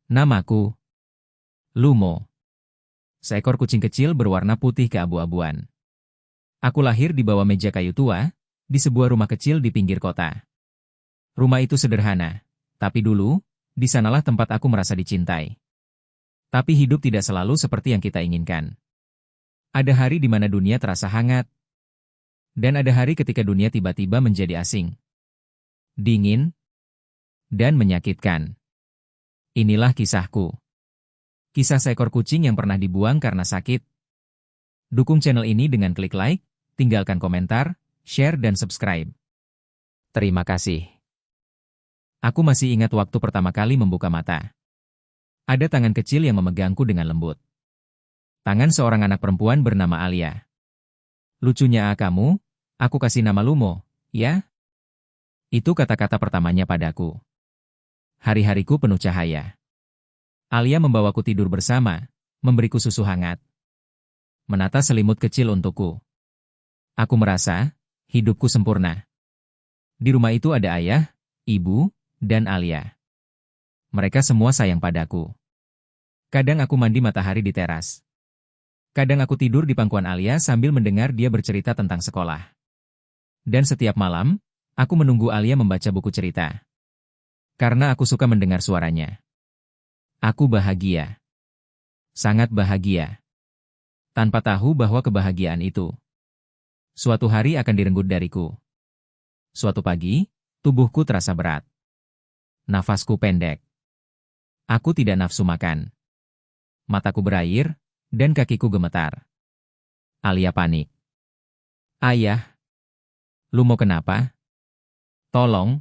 Namaku Lumo. Seekor kucing kecil berwarna putih keabu-abuan. Aku lahir di bawah meja kayu tua, di sebuah rumah kecil di pinggir kota. Rumah itu sederhana, tapi dulu, di sanalah tempat aku merasa dicintai. Tapi hidup tidak selalu seperti yang kita inginkan. Ada hari di mana dunia terasa hangat, dan ada hari ketika dunia tiba-tiba menjadi asing, dingin, dan menyakitkan. Inilah kisahku. Kisah seekor kucing yang pernah dibuang karena sakit. Dukung channel ini dengan klik like, tinggalkan komentar, share dan subscribe. Terima kasih. Aku masih ingat waktu pertama kali membuka mata. Ada tangan kecil yang memegangku dengan lembut. Tangan seorang anak perempuan bernama Alia. Lucunya kamu, aku kasih nama Lumo, ya? Itu kata-kata pertamanya padaku. Hari-hariku penuh cahaya. Alia membawaku tidur bersama, memberiku susu hangat. Menata selimut kecil untukku. Aku merasa, hidupku sempurna. Di rumah itu ada ayah, ibu, dan Alia. Mereka semua sayang padaku. Kadang aku mandi matahari di teras. Kadang aku tidur di pangkuan Alia sambil mendengar dia bercerita tentang sekolah. Dan setiap malam, aku menunggu Alia membaca buku cerita. Karena aku suka mendengar suaranya. Aku bahagia. Sangat bahagia. Tanpa tahu bahwa kebahagiaan itu suatu hari akan direnggut dariku. Suatu pagi, tubuhku terasa berat. Nafasku pendek. Aku tidak nafsu makan. Mataku berair, dan kakiku gemetar. Alia panik. Ayah, Lumo kenapa? Tolong.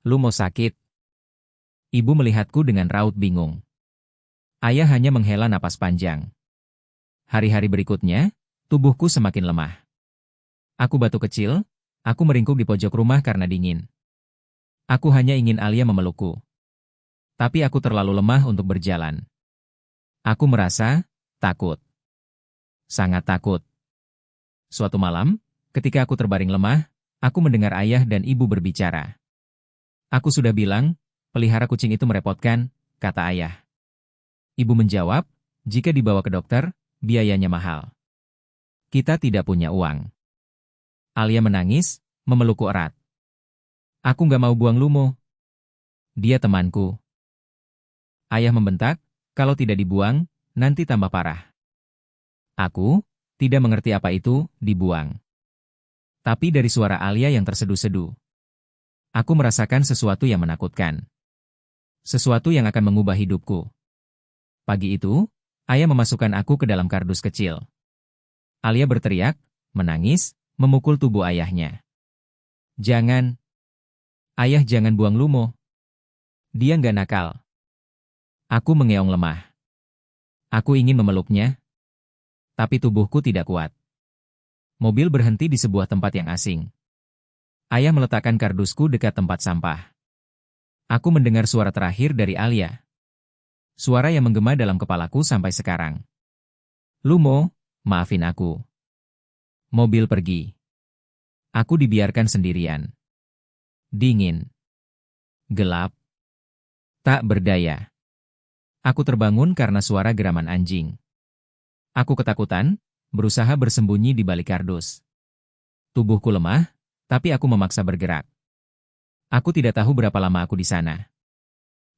Lumo sakit. Ibu melihatku dengan raut bingung. Ayah hanya menghela napas panjang. Hari-hari berikutnya, tubuhku semakin lemah. Aku batuk kecil, aku meringkuk di pojok rumah karena dingin. Aku hanya ingin Alia memelukku. Tapi aku terlalu lemah untuk berjalan. Aku merasa takut. Sangat takut. Suatu malam, ketika aku terbaring lemah, aku mendengar ayah dan ibu berbicara. Aku sudah bilang, pelihara kucing itu merepotkan, kata ayah. Ibu menjawab, jika dibawa ke dokter, biayanya mahal. Kita tidak punya uang. Alia menangis, memelukku erat. Aku nggak mau buang Lumo. Dia temanku. Ayah membentak, kalau tidak dibuang, nanti tambah parah. Aku tidak mengerti apa itu dibuang. Tapi dari suara Alia yang terseduh-seduh, aku merasakan sesuatu yang menakutkan. Sesuatu yang akan mengubah hidupku. Pagi itu, ayah memasukkan aku ke dalam kardus kecil. Alia berteriak, menangis, memukul tubuh ayahnya. Jangan. Ayah jangan buang Lumo. Dia nggak nakal. Aku mengeong lemah. Aku ingin memeluknya, tapi tubuhku tidak kuat. Mobil berhenti di sebuah tempat yang asing. Ayah meletakkan kardusku dekat tempat sampah. Aku mendengar suara terakhir dari Alia. Suara yang menggema dalam kepalaku sampai sekarang. Lumo, maafin aku. Mobil pergi. Aku dibiarkan sendirian. Dingin. Gelap. Tak berdaya. Aku terbangun karena suara geraman anjing. Aku ketakutan, berusaha bersembunyi di balik kardus. Tubuhku lemah, tapi aku memaksa bergerak. Aku tidak tahu berapa lama aku di sana.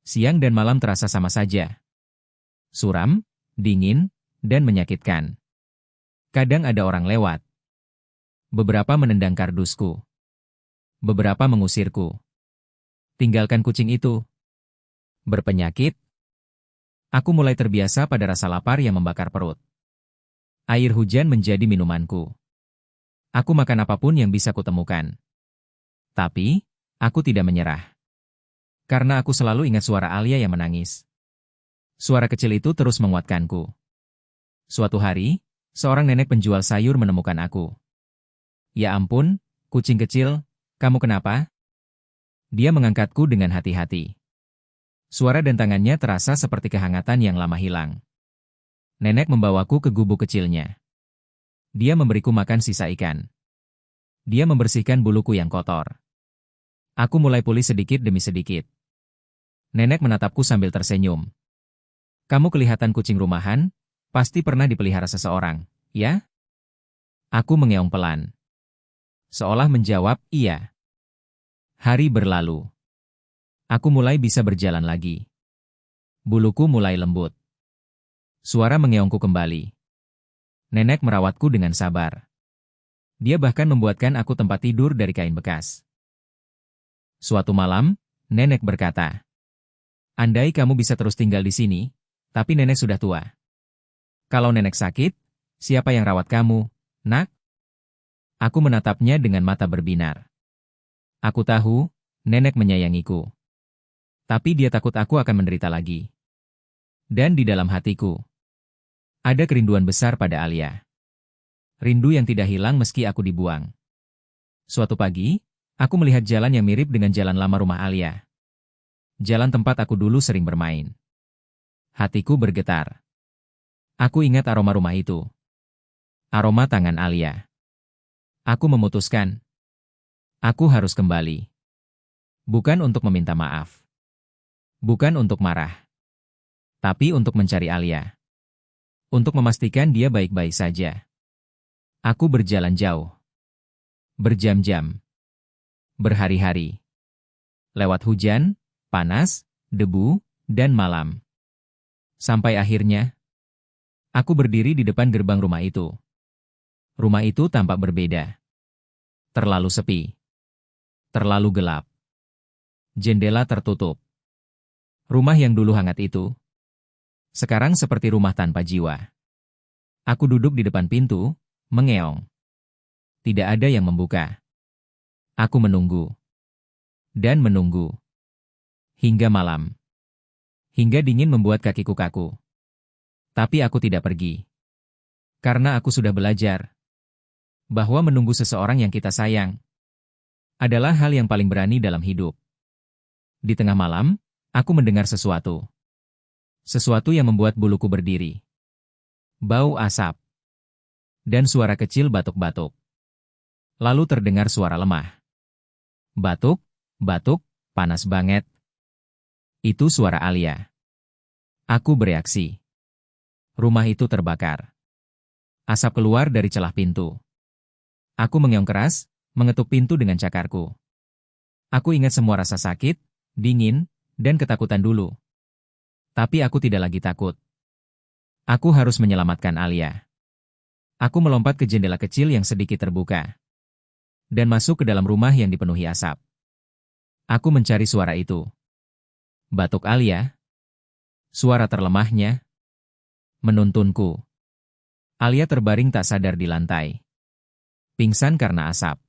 Siang dan malam terasa sama saja. Suram, dingin, dan menyakitkan. Kadang ada orang lewat. Beberapa menendang kardusku. Beberapa mengusirku. Tinggalkan kucing itu. Berpenyakit. Aku mulai terbiasa pada rasa lapar yang membakar perut. Air hujan menjadi minumanku. Aku makan apapun yang bisa kutemukan. Tapi, aku tidak menyerah. Karena aku selalu ingat suara Alia yang menangis. Suara kecil itu terus menguatkanku. Suatu hari, seorang nenek penjual sayur menemukan aku. Ya ampun, kucing kecil, kamu kenapa? Dia mengangkatku dengan hati-hati. Suara dan tangannya terasa seperti kehangatan yang lama hilang. Nenek membawaku ke gubuk kecilnya. Dia memberiku makan sisa ikan. Dia membersihkan buluku yang kotor. Aku mulai pulih sedikit demi sedikit. Nenek menatapku sambil tersenyum. Kamu kelihatan kucing rumahan, pasti pernah dipelihara seseorang, ya? Aku mengeong pelan. Seolah menjawab, iya. Hari berlalu. Aku mulai bisa berjalan lagi. Buluku mulai lembut. Suara mengeongku kembali. Nenek merawatku dengan sabar. Dia bahkan membuatkan aku tempat tidur dari kain bekas. Suatu malam, nenek berkata, andai kamu bisa terus tinggal di sini, tapi nenek sudah tua. Kalau nenek sakit, siapa yang rawat kamu, nak? Aku menatapnya dengan mata berbinar. Aku tahu, nenek menyayangiku. Tapi dia takut aku akan menderita lagi. Dan di dalam hatiku, ada kerinduan besar pada Alia. Rindu yang tidak hilang meski aku dibuang. Suatu pagi, aku melihat jalan yang mirip dengan jalan lama rumah Alia. Jalan tempat aku dulu sering bermain. Hatiku bergetar. Aku ingat aroma rumah itu. Aroma tangan Alia. Aku memutuskan. Aku harus kembali. Bukan untuk meminta maaf. Bukan untuk marah. Tapi untuk mencari Alia. Untuk memastikan dia baik-baik saja. Aku berjalan jauh. Berjam-jam. Berhari-hari. Lewat hujan, panas, debu, dan malam. Sampai akhirnya, aku berdiri di depan gerbang rumah itu. Rumah itu tampak berbeda. Terlalu sepi. Terlalu gelap. Jendela tertutup. Rumah yang dulu hangat itu, sekarang seperti rumah tanpa jiwa. Aku duduk di depan pintu, mengeong. Tidak ada yang membuka. Aku menunggu. Dan menunggu. Hingga malam. Hingga dingin membuat kakiku kaku. Tapi aku tidak pergi. Karena aku sudah belajar bahwa menunggu seseorang yang kita sayang adalah hal yang paling berani dalam hidup. Di tengah malam, aku mendengar sesuatu. Sesuatu yang membuat buluku berdiri. Bau asap. Dan suara kecil batuk-batuk. Lalu terdengar suara lemah. Batuk, batuk, panas banget. Itu suara Alia. Aku bereaksi. Rumah itu terbakar. Asap keluar dari celah pintu. Aku mengeong keras, mengetuk pintu dengan cakarku. Aku ingat semua rasa sakit, dingin, dan ketakutan dulu. Tapi aku tidak lagi takut. Aku harus menyelamatkan Alia. Aku melompat ke jendela kecil yang sedikit terbuka. Dan masuk ke dalam rumah yang dipenuhi asap. Aku mencari suara itu. Batuk Alia. Suara terlemahnya. Menuntunku. Alia terbaring tak sadar di lantai. Pingsan karena asap.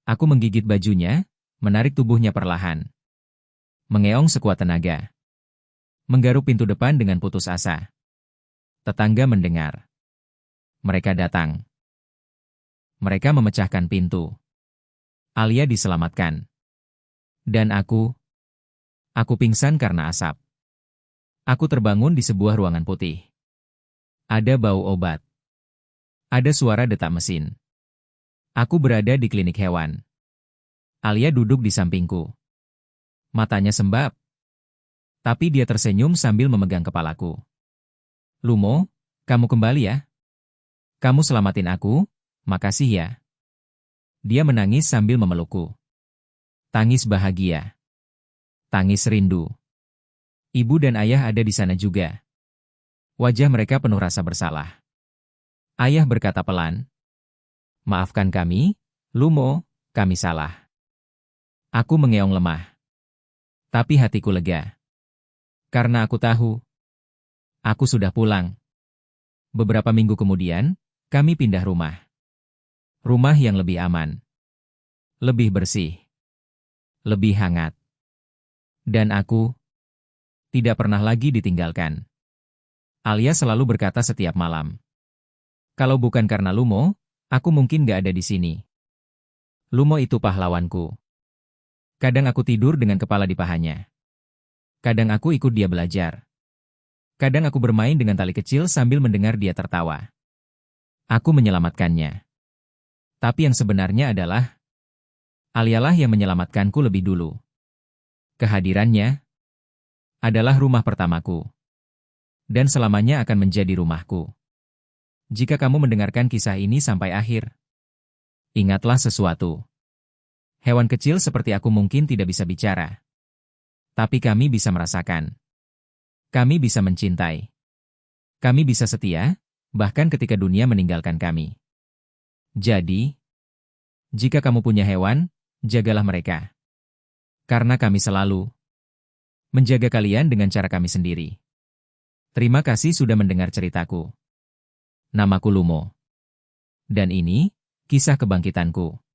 Aku menggigit bajunya, menarik tubuhnya perlahan. Mengeong sekuat tenaga. Menggaruk pintu depan dengan putus asa. Tetangga mendengar. Mereka datang. Mereka memecahkan pintu. Alia diselamatkan. Dan aku pingsan karena asap. Aku terbangun di sebuah ruangan putih. Ada bau obat. Ada suara detak mesin. Aku berada di klinik hewan. Alia duduk di sampingku. Matanya sembab. Tapi dia tersenyum sambil memegang kepalaku. Lumo, kamu kembali ya? Kamu selamatin aku, makasih ya. Dia menangis sambil memelukku. Tangis bahagia. Tangis rindu. Ibu dan ayah ada di sana juga. Wajah mereka penuh rasa bersalah. Ayah berkata pelan. Maafkan kami, Lumo, kami salah. Aku mengeong lemah. Tapi hatiku lega. Karena aku tahu, aku sudah pulang. Beberapa minggu kemudian, kami pindah rumah. Rumah yang lebih aman. Lebih bersih. Lebih hangat. Dan aku tidak pernah lagi ditinggalkan. Alia selalu berkata setiap malam. Kalau bukan karena Lumo, aku mungkin gak ada di sini. Lumo itu pahlawanku. Kadang aku tidur dengan kepala di pahanya. Kadang aku ikut dia belajar. Kadang aku bermain dengan tali kecil sambil mendengar dia tertawa. Aku menyelamatkannya. Tapi yang sebenarnya adalah Alialah yang menyelamatkanku lebih dulu. Kehadirannya adalah rumah pertamaku. Dan selamanya akan menjadi rumahku. Jika kamu mendengarkan kisah ini sampai akhir, ingatlah sesuatu. Hewan kecil seperti aku mungkin tidak bisa bicara. Tapi kami bisa merasakan. Kami bisa mencintai. Kami bisa setia, bahkan ketika dunia meninggalkan kami. Jadi, jika kamu punya hewan, jagalah mereka. Karena kami selalu menjaga kalian dengan cara kami sendiri. Terima kasih sudah mendengar ceritaku. Namaku Lumo. Dan ini, kisah kebangkitanku.